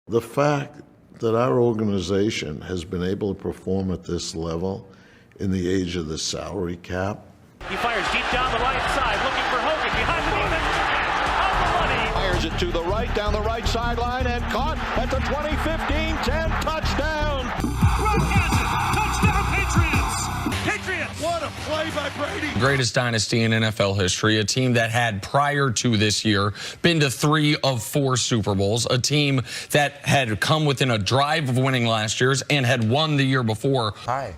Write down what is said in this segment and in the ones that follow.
The fact that our organization has been able to perform at this level in the age of the salary cap. He fires deep down the right side, looking for Hogan behind the defense. Out the money. Fires it to the right, down the right sideline, and caught at the 20-15-10 touchdown. Brock Hansen, touchdown Patriots. Patriots. What a play by Brady. Greatest dynasty in NFL history, a team that had prior to this year been to 3 of 4 Super Bowls, a team that had come within a drive of winning last year's and had won the year before. Hi.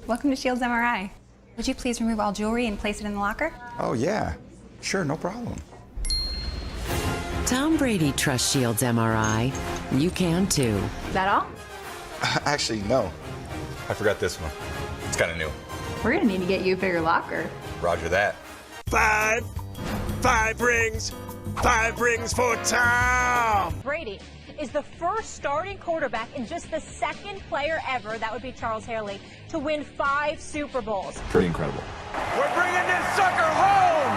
Welcome to Shields MRI. Would you please remove all jewelry and place it in the locker? Oh, yeah. Sure, no problem. Tom Brady trusts Shields MRI. You can too. Is that all? Actually, no. I forgot this one. It's kind of new. We're gonna need to get you a bigger locker. Roger that. 5 rings. 5 rings for Tom. Brady is the first starting quarterback and just the second player ever, that would be Charles Haley, to win 5 Super Bowls. Pretty incredible. We're bringing this sucker home.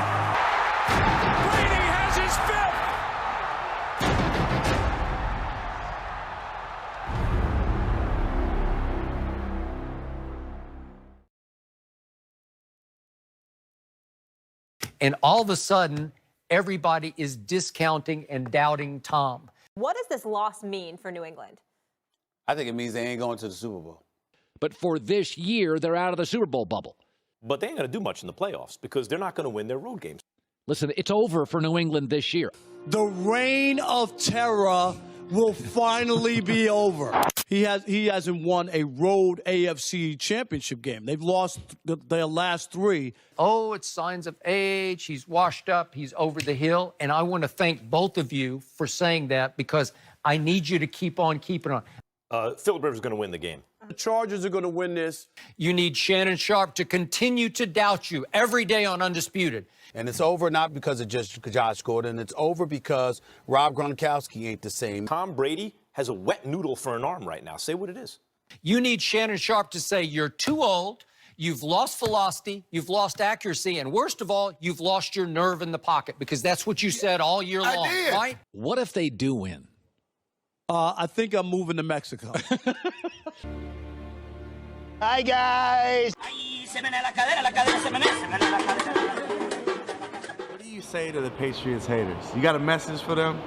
Brady has his 5th. And all of a sudden, everybody is discounting and doubting Tom. What does this loss mean for New England? I think it means they ain't going to the Super Bowl. But for this year, they're out of the Super Bowl bubble. But they ain't going to do much in the playoffs because they're not going to win their road games. Listen, it's over for New England this year. The reign of terror will finally be over. He hasn't won a road AFC championship game. They've lost their last 3. Oh, it's signs of age. He's washed up. He's over the hill. And I want to thank both of you for saying that because I need you to keep on keeping on. Philip Rivers is going to win the game. The Chargers are going to win this. You need Shannon Sharp to continue to doubt you every day on Undisputed. And it's over not because of just Josh Gordon. It's over because Rob Gronkowski ain't the same. Tom Brady has a wet noodle for an arm right now. Say what it is. You need Shannon Sharp to say you're too old, you've lost velocity, you've lost accuracy, and worst of all, you've lost your nerve in the pocket because that's what you said all year long, right? What if they do win? I think I'm moving to Mexico. Hi, guys. What do you say to the Patriots haters? You got a message for them?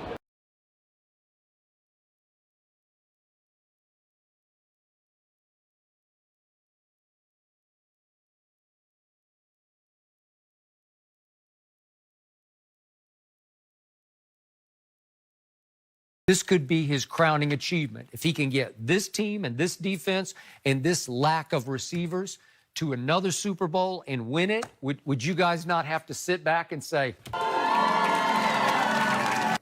This could be his crowning achievement. If he can get this team and this defense and this lack of receivers to another Super Bowl and win it, would you guys not have to sit back and say...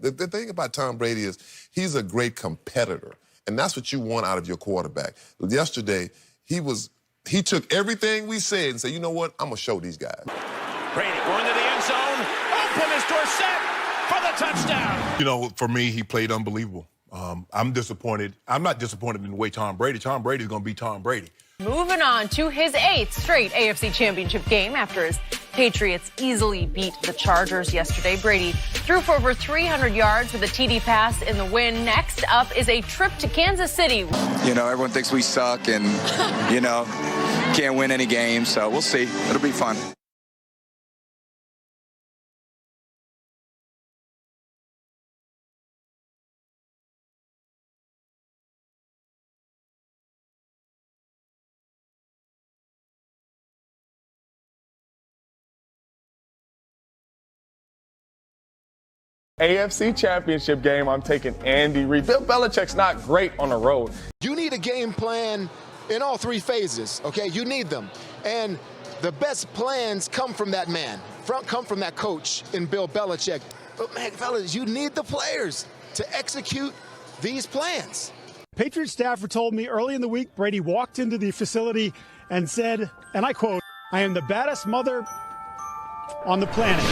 The thing about Tom Brady is he's a great competitor, and that's what you want out of your quarterback. Yesterday, he took everything we said and said, you know what, I'm going to show these guys. Brady going to the end zone. Open is Dorsett for the touchdown. You know, for me, he played unbelievable. I'm disappointed. I'm not disappointed in the way Tom Brady's going to be Tom Brady. Moving on to his 8th straight AFC Championship game after his Patriots easily beat the Chargers yesterday. Brady threw for over 300 yards with a TD pass in the win. Next up is a trip to Kansas City. You know, everyone thinks we suck and, you know, can't win any games, so we'll see. It'll be fun. AFC Championship game, I'm taking Andy Reid. Bill Belichick's not great on the road. You need a game plan in all 3 phases, okay? You need them. And the best plans come from that man, come from that coach in Bill Belichick. But, man, fellas, you need the players to execute these plans. Patriots staffer told me early in the week Brady walked into the facility and said, and I quote, "I am the baddest mother on the planet."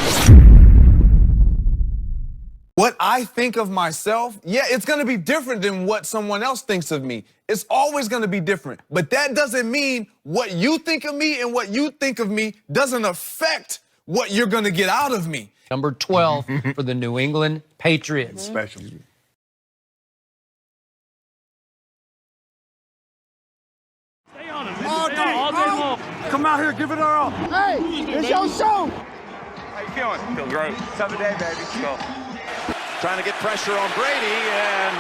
What I think of myself, yeah, it's going to be different than what someone else thinks of me. It's always going to be different. But that doesn't mean what you think of me and what you think of me doesn't affect what you're going to get out of me. Number 12 for the New England Patriots. Special. come out here, give it our all. Hey, it's your show. How you feeling? Feel great. Tough day, baby. Go. Trying to get pressure on Brady, and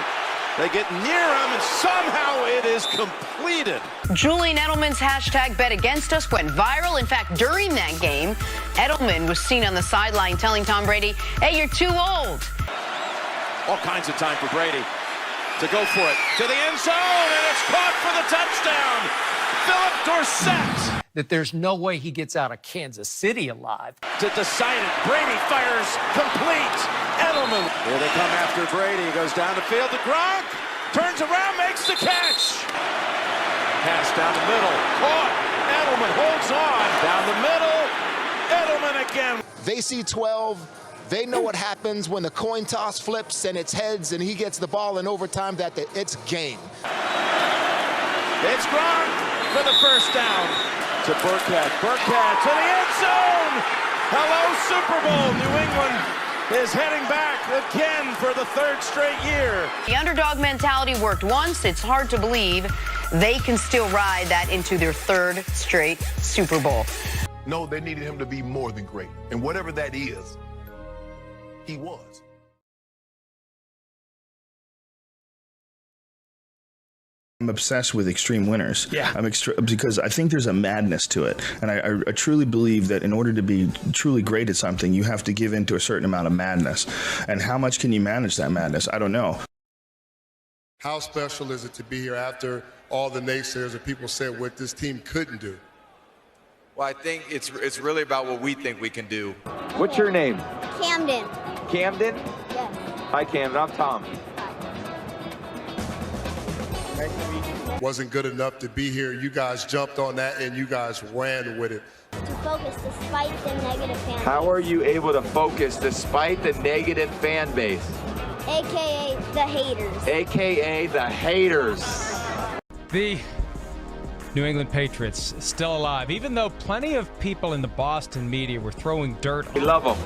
they get near him, and somehow it is completed. Julian Edelman's hashtag Bet Against Us went viral. In fact, during that game, Edelman was seen on the sideline telling Tom Brady, hey, you're too old. All kinds of time for Brady to go for it. To the end zone, and it's caught for the touchdown. Philip Dorsett. That there's no way he gets out of Kansas City alive. To decide it, Brady fires complete. Edelman. Here they come after Brady. He goes down the field to Gronk. Turns around, makes the catch. Pass down the middle. Caught. Edelman holds on. Down the middle. Edelman again. They see 12. They know what happens when the coin toss flips and it's heads and he gets the ball in overtime, that it's game. It's Gronk for the first down. To Burkhead. Burkhead to the end zone. Hello, Super Bowl. New England is heading back again for the third straight year. The underdog mentality worked once. It's hard to believe they can still ride that into their third straight Super Bowl. No, they needed him to be more than great. And whatever that is, he was. I'm obsessed with extreme winners. Yeah. Because I think there's a madness to it. And I truly believe that in order to be truly great at something, you have to give in to a certain amount of madness. And how much can you manage that madness? I don't know. How special is it to be here after all the naysayers and people said what this team couldn't do? Well, I think it's really about what we think we can do. What's your name? Camden. Camden? Yes. Hi, Camden. I'm Tom. Wasn't good enough to be here. You guys jumped on that and you guys ran with it. To focus despite the negative fan base. How are you able to focus despite the negative fan base? AKA the haters. AKA the haters. The New England Patriots still alive, even though plenty of people in the Boston media were throwing dirt. We love them.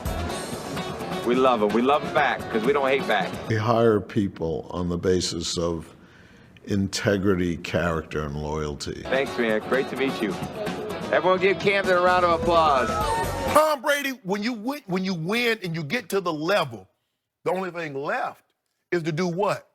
We love them. We love them back because we don't hate back. We hire people on the basis of integrity, character, and loyalty. Thanks, man. Great to meet you. Everyone give Camden a round of applause. Tom Brady, when you win and you get to the level, the only thing left is to do what?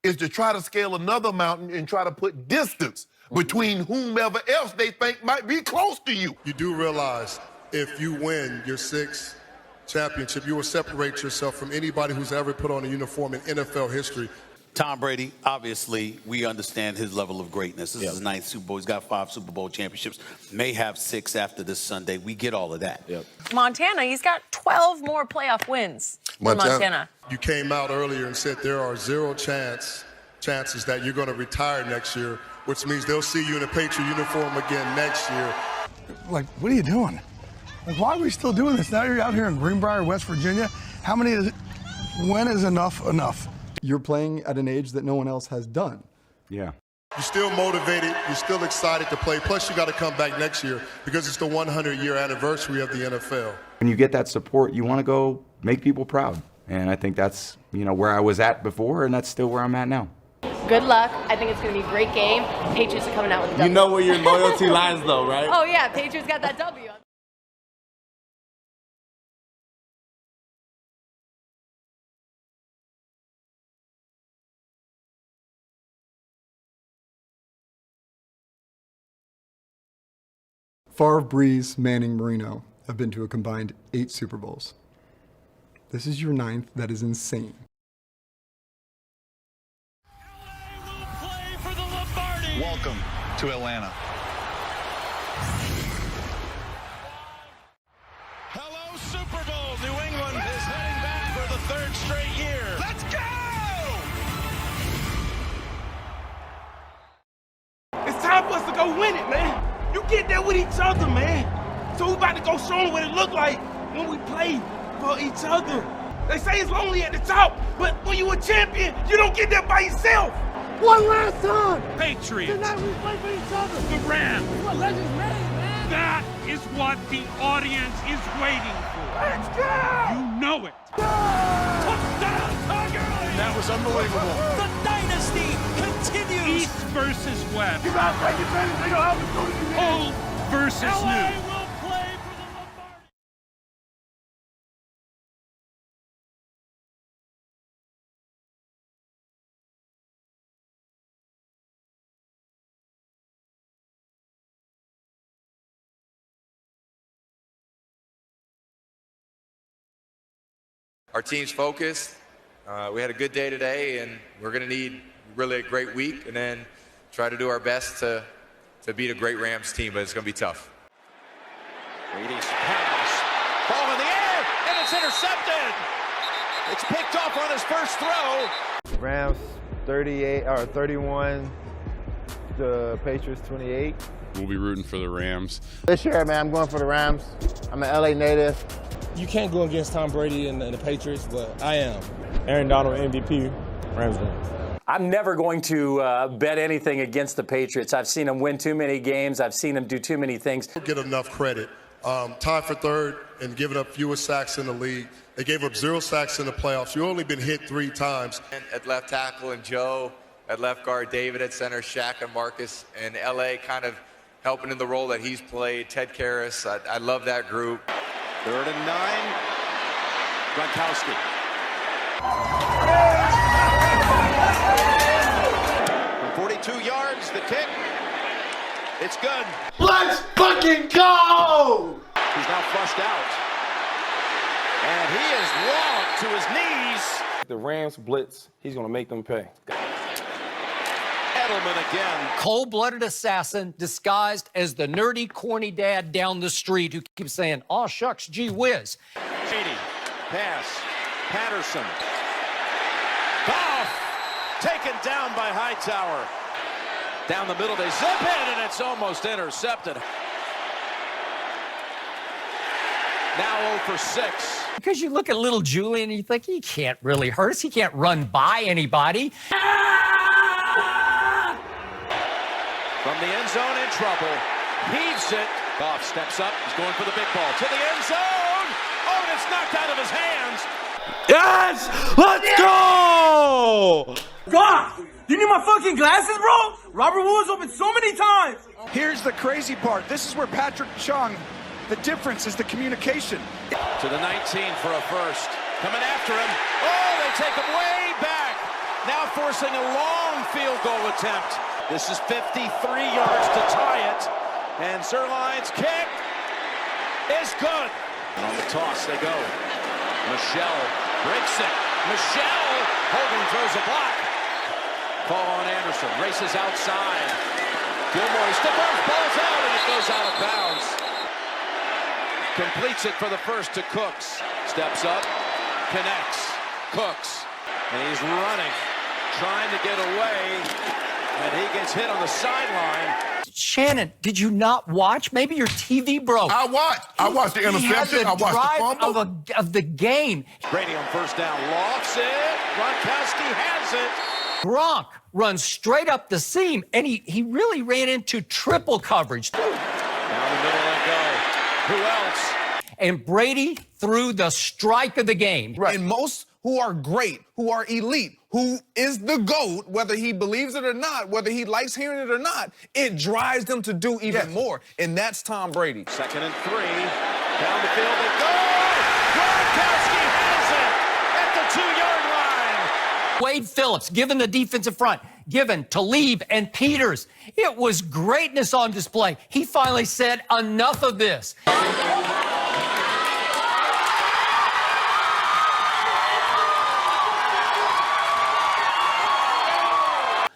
Is to try to scale another mountain and try to put distance between whomever else they think might be close to you. You do realize if you win your sixth championship, you will separate yourself from anybody who's ever put on a uniform in NFL history. Tom Brady, obviously, we understand his level of greatness. This is his 9th Super Bowl. He's got 5 Super Bowl championships. May have 6 after this Sunday. We get all of that. Montana, he's got 12 more playoff wins for Montana. You came out earlier and said there are 0 chances that you're going to retire next year, which means they'll see you in a Patriot uniform again next year. Like, what are you doing? Like, why are we still doing this? Now you're out here in Greenbrier, West Virginia. How many is it? When is enough? You're playing at an age that no one else has done. Yeah. You're still motivated. You're still excited to play. Plus, you got to come back next year because it's the 100-year anniversary of the NFL. When you get that support, you want to go make people proud. And I think that's, where I was at before, and that's still where I'm at now. Good luck. I think it's going to be a great game. Patriots are coming out with a W. You know where your loyalty lies, though, right? Oh, yeah. Patriots got that W. Favre, Breeze, Manning, Marino have been to a combined 8 Super Bowls. This is your 9th. That is insane. Welcome to Atlanta. Hello, Super Bowl. New England is heading back for the third straight year. Let's go! It's time for us to go win it, man. You get there with each other, man. So we about to go show them what it look like when we play for each other. They say it's lonely at the top, but when you a champion, you don't get there by yourself. One last time. Patriots. Tonight we play for each other. The Rams. What legends made, man. That is what the audience is waiting for. Let's go. You know it. Touchdown, Tigers. That was unbelievable. The dynasty continues. East versus West. You guys play defense. They don't have to do it. Hold versus LA new. will play for the Lombardi. Our team's focused. We had a good day today, and we're going to need really a great week, and then try to do our best to beat a great Rams team, but it's going to be tough. Brady's pass, ball in the air, and it's intercepted. It's picked off on his first throw. Rams 38 or 31, the Patriots 28. We'll be rooting for the Rams. This year, man, I'm going for the Rams. I'm an LA native. You can't go against Tom Brady and the Patriots, but I am. Aaron Donald, MVP, Rams win. I'm never going to bet anything against the Patriots. I've seen them win too many games. I've seen them do too many things. Don't get enough credit. Tied for third and giving up fewest sacks in the league. They gave up 0 sacks in the playoffs. You've only been hit 3 times. At left tackle, and Joe at left guard, David at center, Shaq and Marcus, and LA kind of helping in the role that he's played. Ted Karras, I love that group. 3rd and 9. Gronkowski. From 42 yards, the kick. It's good. Let's fucking go! He's now flushed out. And he is walked to his knees. The Rams blitz, he's going to make them pay. Edelman again. Cold-blooded assassin disguised as the nerdy, corny dad down the street who keeps saying, "Aw, shucks, gee whiz." Brady, pass, Patterson. Goff, taken down by Hightower. Down the middle, they zip in, and it's almost intercepted. Now 0 for 6. Because you look at little Julian and you think, he can't really hurt us. He can't run by anybody. From the end zone in trouble. Heaves it. Goff steps up. He's going for the big ball. To the end zone. Oh, and it's knocked out of his hands. Yes! Let's go! God! You need my fucking glasses, bro? Robert Woods open so many times. Here's the crazy part. This is where Patrick Chung, the difference is the communication. To the 19 for a first. Coming after him. Oh, they take him way back. Now forcing a long field goal attempt. This is 53 yards to tie it. And Zerline's kick is good. And on the toss they go. Michelle breaks it. Michelle, Hogan throws a block. Call on Anderson, races outside. Gilmore, stiff arms, ball's out, and it goes out of bounds. Completes it for the first to Cooks. Steps up, connects, Cooks. And he's running, trying to get away, and he gets hit on the sideline. Shannon, did you not watch? Maybe your TV broke. I watched the interception. I watched the fumble. Of the game. Brady on first down, lofts it. Gronkowski has it. Gronk runs straight up the seam, and he really ran into triple coverage. Down the middle they go. Who else? And Brady threw the strike of the game. Right. And most who are great, who are elite, who is the GOAT, whether he believes it or not, whether he likes hearing it or not, it drives them to do even more. And that's Tom Brady. 2nd and 3. Down the field they go. Gronkowski has it at the 2-yard line. Wade Phillips given the defensive front, given Talib and Peters. It was greatness on display. He finally said, enough of this.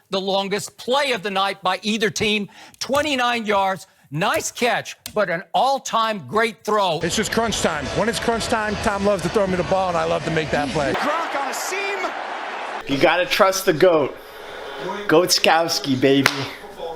The longest play of the night by either team, 29 yards. Nice catch, but an all-time great throw. It's just crunch time. When it's crunch time, Tom loves to throw me the ball, and I love to make that play. Gronk on a seam. You gotta trust the GOAT. Goatskowski, baby.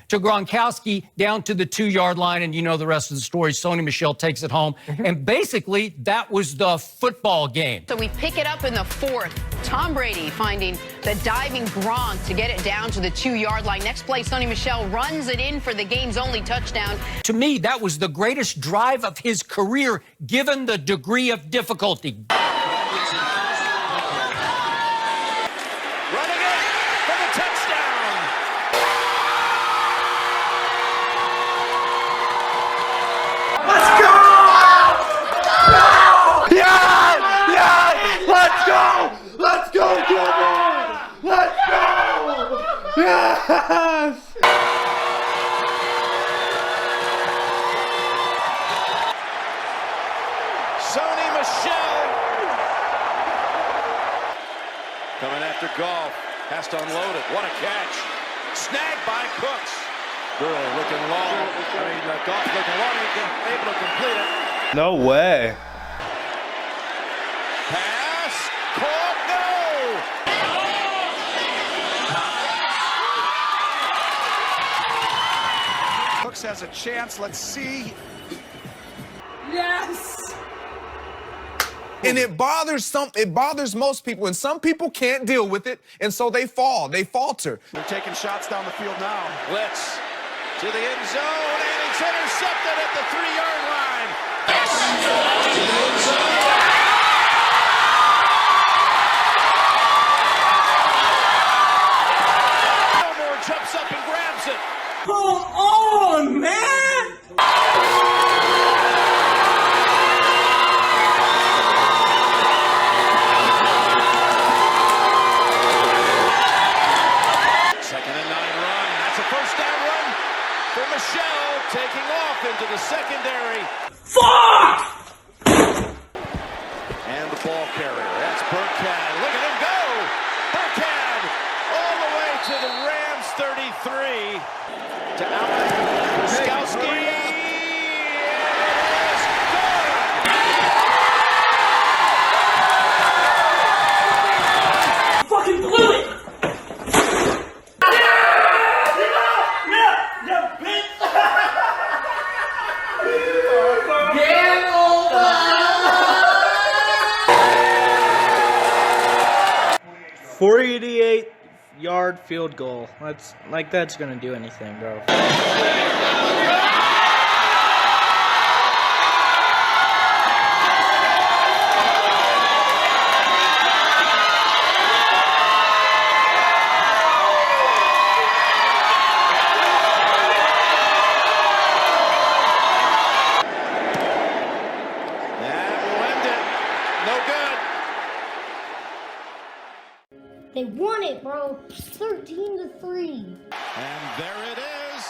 To Gronkowski down to the 2-yard line, and you know the rest of the story. Sony Michel takes it home. And basically, that was the football game. So we pick it up in the 4th. Tom Brady finding the diving Gronk to get it down to the 2-yard line. Next play, Sony Michel runs it in for the game's only touchdown. To me, that was the greatest drive of his career, given the degree of difficulty. Yes! Sony Michel coming after Goff. Has to unload it. What a catch. Snagged by Cooks. Gurley looking long. Goff looking long. Able to complete it. No way. Pass. Caught. No! Cooks has a chance. Let's see. Yes! And it bothers most people, and some people can't deal with it, and so they falter. They're taking shots down the field now. Blitz to the end zone, and it's intercepted at the 3-yard line. Yes! Elmore jumps up and grabs it. Come on, man! Michel taking off into the secondary. Fuck! And the ball carrier. That's Burkhead. Look at him go! Burkhead all the way to the Rams 33. To Allen. Skowski. Fucking blew it! Yard field goal. That's gonna do anything, bro. They won it, bro. 13-3. And there it is.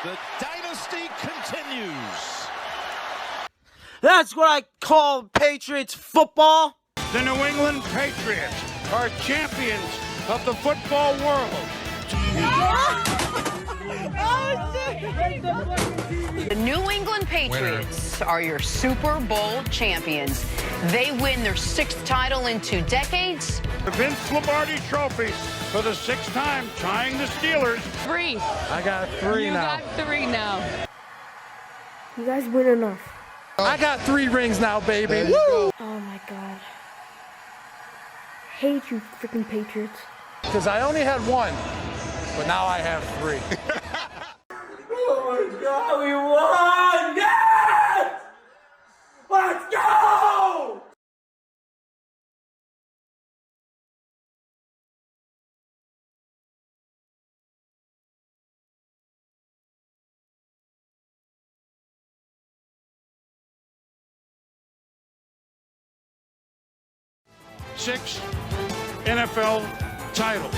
The dynasty continues. That's what I call Patriots football. The New England Patriots are champions of the football world. The New England Patriots are your Super Bowl champions. They win their 6th title in 2 decades. The Vince Lombardi Trophy for the 6th time, tying the Steelers. 3. I got 3 now. You got 3 now. You guys win enough. I got 3 rings now, baby. Woo! Oh my god. Hate you freaking Patriots. Because I only had 1, but now I have 3. Oh my god, we won! Yes! Let's go! Six NFL titles.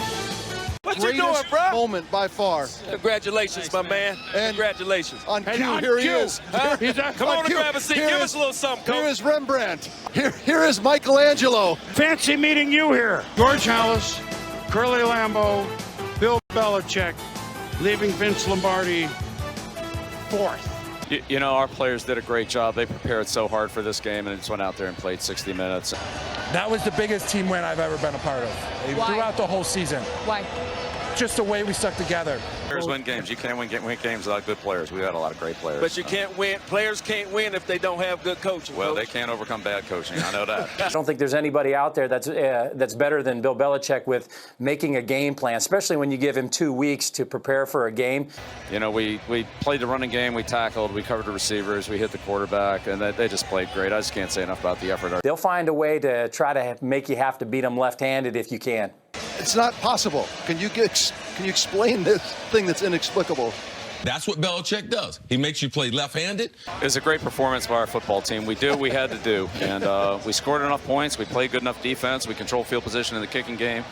What you doing, bro? Moment by far. Congratulations, my man. And congratulations. On cue, here he is. Huh? Come on and grab a seat. Give us a little something, Coach. Here is Rembrandt. Here is Michelangelo. Fancy meeting you here. George Halas, Curly Lambeau, Bill Belichick, leaving Vince Lombardi 4th. You know, our players did a great job. They prepared so hard for this game and just went out there and played 60 minutes. That was the biggest team win I've ever been a part of. Why? Throughout the whole season. Why? Just the way we stuck together. Players win games. You can't win games without good players. We had a lot of great players. But you can't win. Players can't win if they don't have good coaching. Well, Coach. they can't overcome bad coaching. I know that. I don't think there's anybody out there that's better than Bill Belichick with making a game plan, especially when you give him 2 weeks to prepare for a game. You know, we played the running game. We tackled. We covered the receivers. We hit the quarterback. And they just played great. I just can't say enough about the effort. They'll find a way to try to make you have to beat them left-handed if you can. It's not possible. Can you explain this thing that's inexplicable? That's what Belichick does. He makes you play left-handed. It was a great performance by our football team. We did what we had to do, and we scored enough points. We played good enough defense. We controlled field position in the kicking game.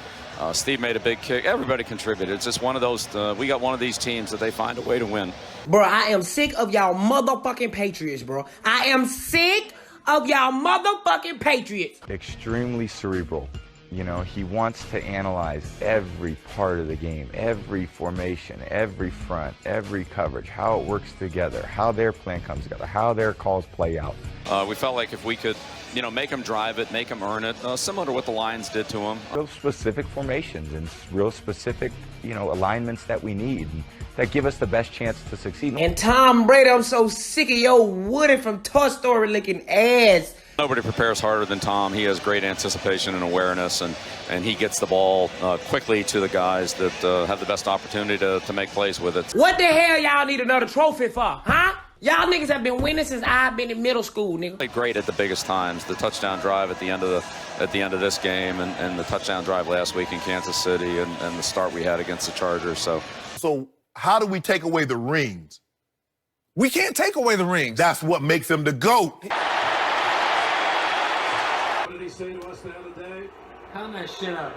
Steve made a big kick. Everybody contributed. It's just one of those, we got one of these teams that they find a way to win. Bro, I am sick of y'all motherfucking Patriots, bro. I am sick of y'all motherfucking Patriots. Extremely cerebral. You know, he wants to analyze every part of the game, every formation, every front, every coverage, how it works together, how their plan comes together, how their calls play out. We felt like if we could, you know, make them drive it, make them earn it, similar to what the Lions did to them. Real specific formations and real specific, you know, alignments that we need that give us the best chance to succeed. And Tom Brady, I'm so sick of your Woody from Toy Story looking ass. Nobody prepares harder than Tom. He has great anticipation and awareness, and he gets the ball quickly to the guys that have the best opportunity to make plays with it. What the hell y'all need another trophy for, huh? Y'all niggas have been winning since I've been in middle school, nigga. Played great at the biggest times. The touchdown drive at the end of this game, and the touchdown drive last week in Kansas City, and the start we had against the Chargers. So how do we take away the rings? We can't take away the rings. That's what makes him the GOAT. What did he say to us the other day? Calm that shit up.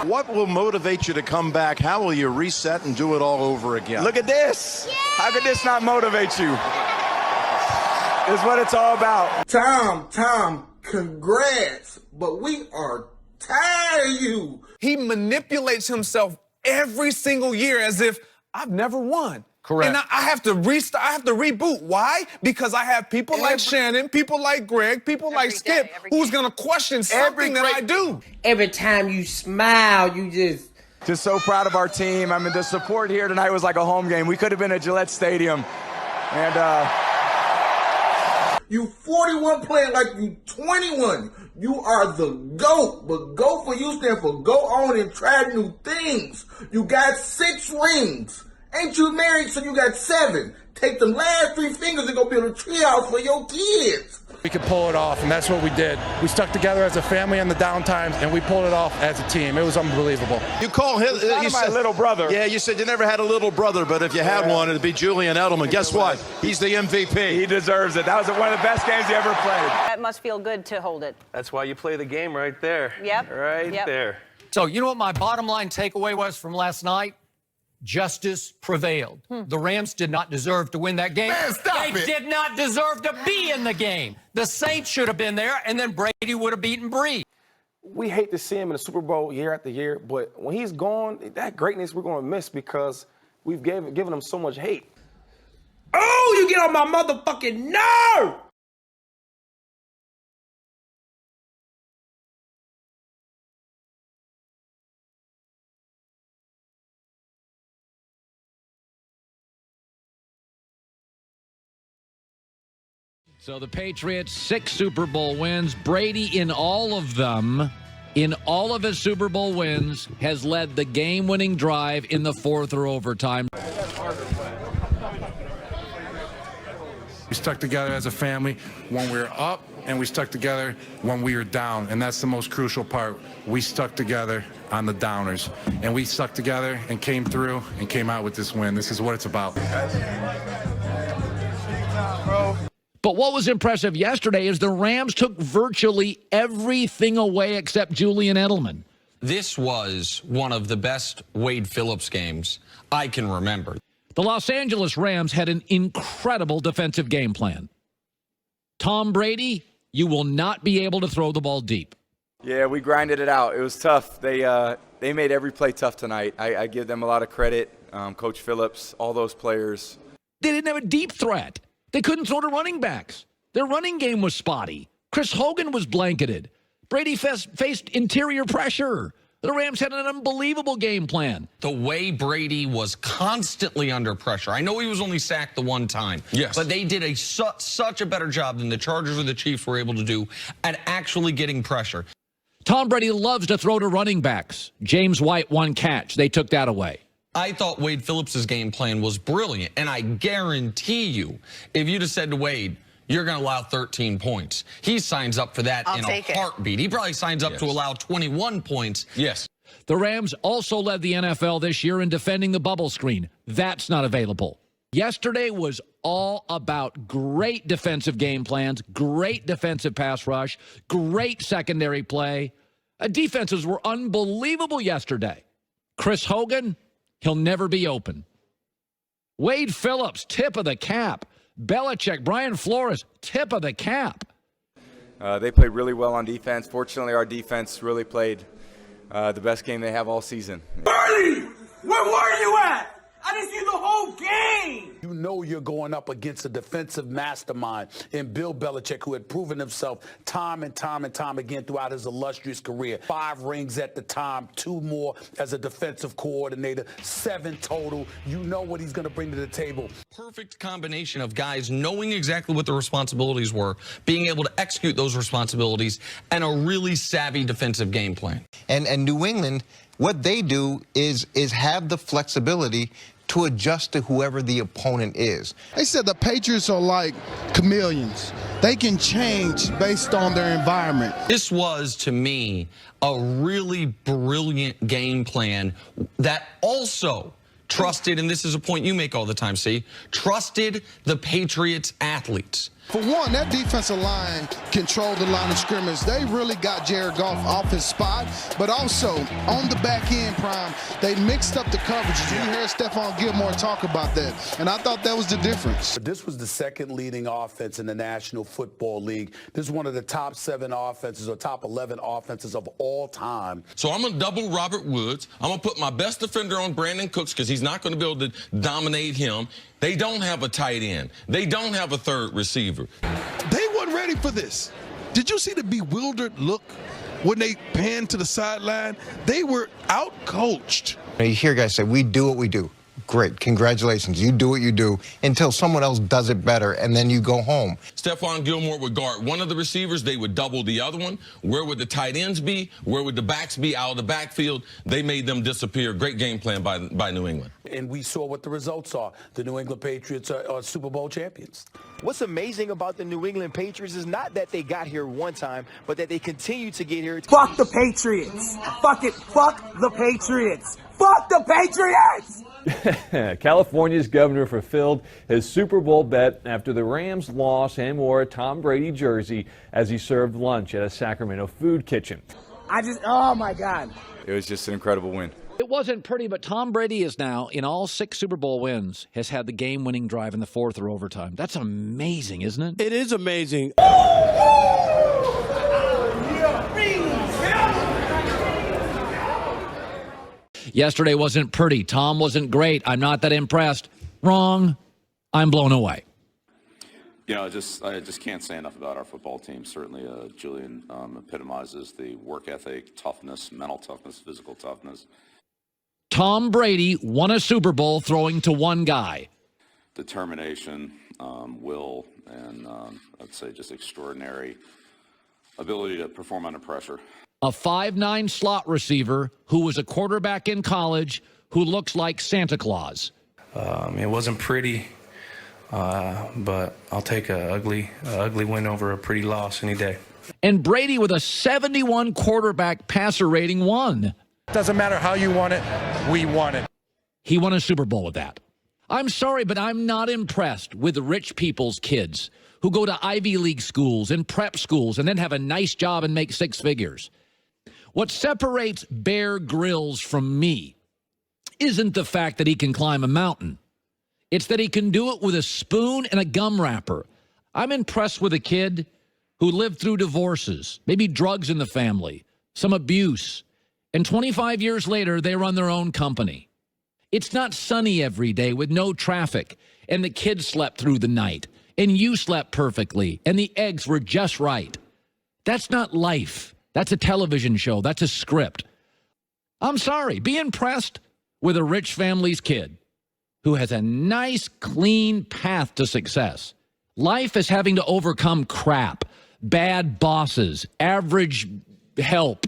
What will motivate you to come back? How will you reset and do it all over again? Look at this. Yeah. How could this not motivate you? It's what it's all about. Tom, congrats. But we are tired of you. He manipulates himself every single year as if I've never won. Correct. And I have to restart. I have to reboot. Why? Because I have people like Shannon, people like Greg, people like Skip, who's going to question something that I do. Every time you smile, you just so proud of our team. I mean, the support here tonight was like a home game. We could have been at Gillette Stadium. And you 41 playing like you 21. You are the GOAT. But GOAT for you stand for go on and try new things. You got 6 rings. Ain't you married, so you got 7. Take them last 3 fingers and go build a treehouse for your kids. We could pull it off, and that's what we did. We stuck together as a family on the down times, and we pulled it off as a team. It was unbelievable. You call him my little brother. Yeah, you said you never had a little brother, but if you had one, it'd be Julian Edelman. Guess what? He's the MVP. He deserves it. That was one of the best games he ever played. That must feel good to hold it. That's why you play the game right there. Yep. Right there. So, you know what my bottom line takeaway was from last night? Justice prevailed. The Rams did not deserve to win that game. Man, stop it. They did not deserve to be in the game. The Saints should have been there, and then Brady would have beaten Bree. We hate to see him in the Super Bowl year after year, but when he's gone, that greatness we're going to miss because we've given him so much hate. Oh, you get on my motherfucking nerve! So the Patriots, 6 Super Bowl wins. Brady in all of them, in all of his Super Bowl wins, has led the game-winning drive in the 4th or overtime. We stuck together as a family when we were up, and we stuck together when we were down, and that's the most crucial part. We stuck together on the downers, and we stuck together and came through and came out with this win. This is what it's about. But what was impressive yesterday is the Rams took virtually everything away except Julian Edelman. This was one of the best Wade Phillips games I can remember. The Los Angeles Rams had an incredible defensive game plan. Tom Brady, you will not be able to throw the ball deep. Yeah, we grinded it out. It was tough. They made every play tough tonight. I give them a lot of credit. Coach Phillips, all those players. They didn't have a deep threat. They couldn't throw to running backs. Their running game was spotty. Chris Hogan was blanketed. Brady faced interior pressure. The Rams had an unbelievable game plan. The way Brady was constantly under pressure. I know he was only sacked the one time. Yes. But they did such a better job than the Chargers or the Chiefs were able to do at actually getting pressure. Tom Brady loves to throw to running backs. James White, 1 catch. They took that away. I thought Wade Phillips' game plan was brilliant, and I guarantee you, if you'd have said to Wade, you're going to allow 13 points, he signs up for that in a heartbeat. He probably signs up to allow 21 points. Yes. The Rams also led the NFL this year in defending the bubble screen. That's not available. Yesterday was all about great defensive game plans, great defensive pass rush, great secondary play. Defenses were unbelievable yesterday. Chris Hogan, he'll never be open. Wade Phillips, tip of the cap. Belichick, Brian Flores, tip of the cap. They played really well on defense. Fortunately, our defense really played the best game they have all season. Bernie, where were you at? I didn't see the whole game. You know you're going up against a defensive mastermind in Bill Belichick, who had proven himself time and time again throughout his illustrious career. 5 rings at the time, 2 more as a defensive coordinator, 7 total. You know what he's going to bring to the table. Perfect combination of guys knowing exactly what their responsibilities were, being able to execute those responsibilities, and a really savvy defensive game plan. And New England, what they do is have the flexibility to adjust to whoever the opponent is. They said the Patriots are like chameleons. They can change based on their environment. This was, to me, a really brilliant game plan that also trusted, and this is a point you make all the time, see, trusted the Patriots athletes. For one, that defensive line controlled the line of scrimmage. They really got Jared Goff off his spot, but also on the back end, Prime, they mixed up the coverages. You hear Stephon Gilmore talk about that, and I thought that was the difference. This was the second leading offense in the National Football League. This is one of the top 7 offenses or top 11 offenses of all time. So I'm going to double Robert Woods. I'm going to put my best defender on Brandon Cooks because he's not going to be able to dominate him. They don't have a tight end. They don't have a third receiver. They weren't ready for this. Did you see the bewildered look when they panned to the sideline? They were out-coached. You hear guys say, we do what we do. Great, congratulations. You do what you do until someone else does it better, and then you go home. Stephon Gilmore would guard one of the receivers. They would double the other one. Where would the tight ends be? Where would the backs be out of the backfield? They made them disappear. Great game plan by New England. And we saw what the results are. The New England Patriots are Super Bowl champions. What's amazing about the New England Patriots is not that they got here one time, but that they continue to get here. Fuck the Patriots. Fuck it. Fuck the Patriots. Fuck the Patriots. California's governor fulfilled his Super Bowl bet after the Rams lost and wore a Tom Brady jersey as he served lunch at a Sacramento food kitchen. Oh my God. It was just an incredible win. It wasn't pretty, but Tom Brady is now, in all 6 Super Bowl wins, has had the game-winning drive in the 4th or overtime. That's amazing, isn't it? It is amazing. Yesterday wasn't pretty. Tom wasn't great. I'm not that impressed. Wrong. I'm blown away. You know, I just can't say enough about our football team. Certainly, Julian epitomizes the work ethic, toughness, mental toughness, physical toughness. Tom Brady won a Super Bowl throwing to one guy. Determination, will, and I'd say just extraordinary ability to perform under pressure. A 5'9" slot receiver who was a quarterback in college who looks like Santa Claus. It wasn't pretty, but I'll take an ugly win over a pretty loss any day. And Brady with a 71 quarterback passer rating won. Doesn't matter how you won it, we won it. He won a Super Bowl with that. I'm sorry, but I'm not impressed with the rich people's kids who go to Ivy League schools and prep schools and then have a nice job and make 6 figures. What separates Bear Grylls from me isn't the fact that he can climb a mountain. It's that he can do it with a spoon and a gum wrapper. I'm impressed with a kid who lived through divorces, maybe drugs in the family, some abuse, and 25 years later, they run their own company. It's not sunny every day with no traffic, and the kids slept through the night, and you slept perfectly, and the eggs were just right. That's not life. That's a television show. That's a script. I'm sorry. Be impressed with a rich family's kid who has a nice, clean path to success. Life is having to overcome crap, bad bosses, average help,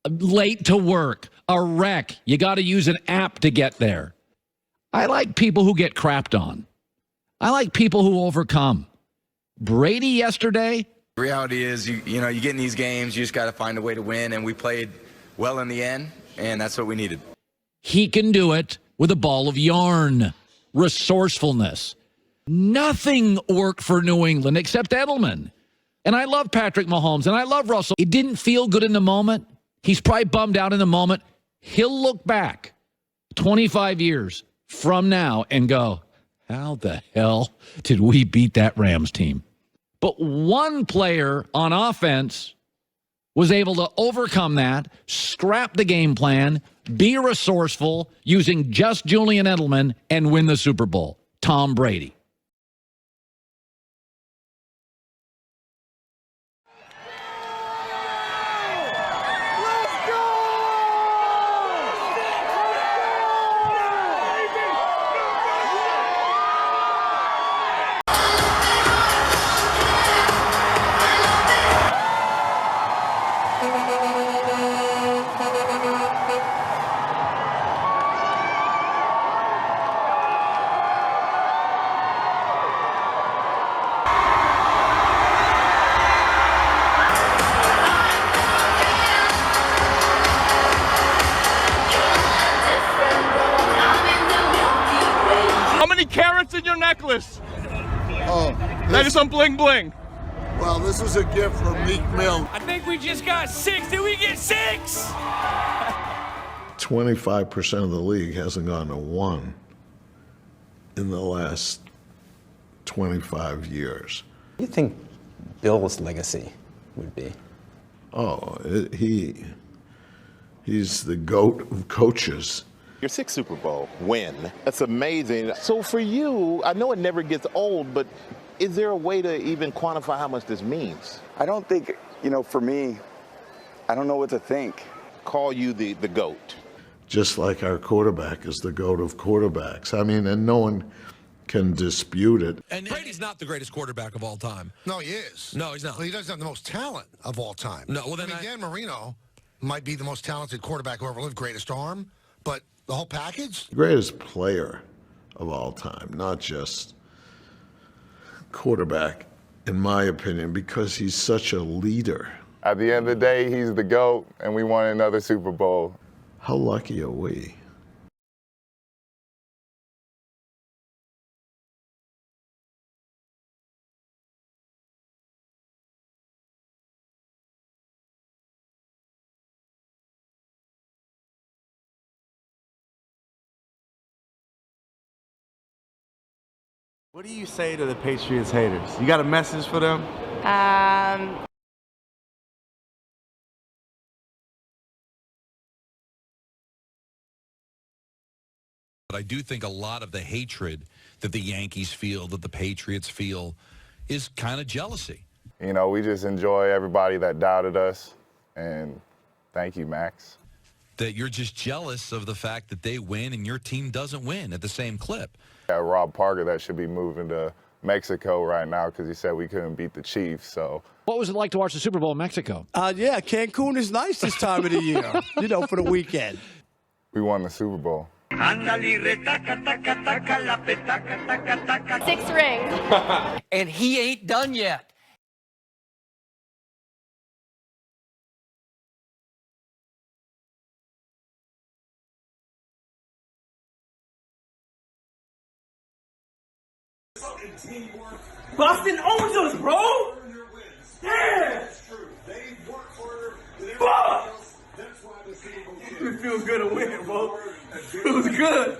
late to work, a wreck. You got to use an app to get there. I like people who get crapped on. I like people who overcome. Brady yesterday. The reality is, you know, you get in these games, you just got to find a way to win, and we played well in the end, and that's what we needed. He can do it with a ball of yarn. Resourcefulness. Nothing worked for New England except Edelman. And I love Patrick Mahomes, and I love Russell. It didn't feel good in the moment. He's probably bummed out in the moment. He'll look back 25 years from now and go, how the hell did we beat that Rams team? But one player on offense was able to overcome that, scrap the game plan, be resourceful, using just Julian Edelman, and win the Super Bowl. Tom Brady. Carrots in your necklace. Oh, that is some bling bling. Well, this was a gift from Meek Mill. I think we just got 6. Did we get 6? 25% of the league hasn't gone to 1 in the last 25 years. What do you think Bill's legacy would be? Oh, he's the GOAT of coaches. Your 6th Super Bowl win. That's amazing. So for you, I know it never gets old, but is there a way to even quantify how much this means? I don't think, for me, I don't know what to think. Call you the GOAT. Just like our quarterback is the GOAT of quarterbacks. I mean, and no one can dispute it. And Brady's not the greatest quarterback of all time. No, he is. No, he's not. Well, he doesn't have the most talent of all time. No, well then Dan Marino might be the most talented quarterback who ever lived, greatest arm, but the whole package? Greatest player of all time, not just quarterback, in my opinion, because he's such a leader. At the end of the day, he's the GOAT, and we won another Super Bowl. How lucky are we? What do you say to the Patriots haters? You got a message for them? But I do think a lot of the hatred that the Yankees feel, that the Patriots feel, is kind of jealousy. You know, we just enjoy everybody that doubted us, and thank you, Max. That you're just jealous of the fact that they win and your team doesn't win at the same clip. Rob Parker that should be moving to Mexico right now because he said we couldn't beat the Chiefs. So, what was it like to watch the Super Bowl in Mexico? Yeah, Cancun is nice this time of the year, for the weekend. We won the Super Bowl. 6 rings. And he ain't done yet. Boston owns us, bro! Yeah! It feels good to win, bro. It feels good.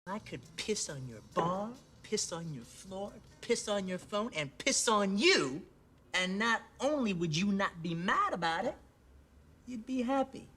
I could piss on your bar, piss on your floor, piss on your phone, and piss on you, and not only would you not be mad about it, you'd be happy.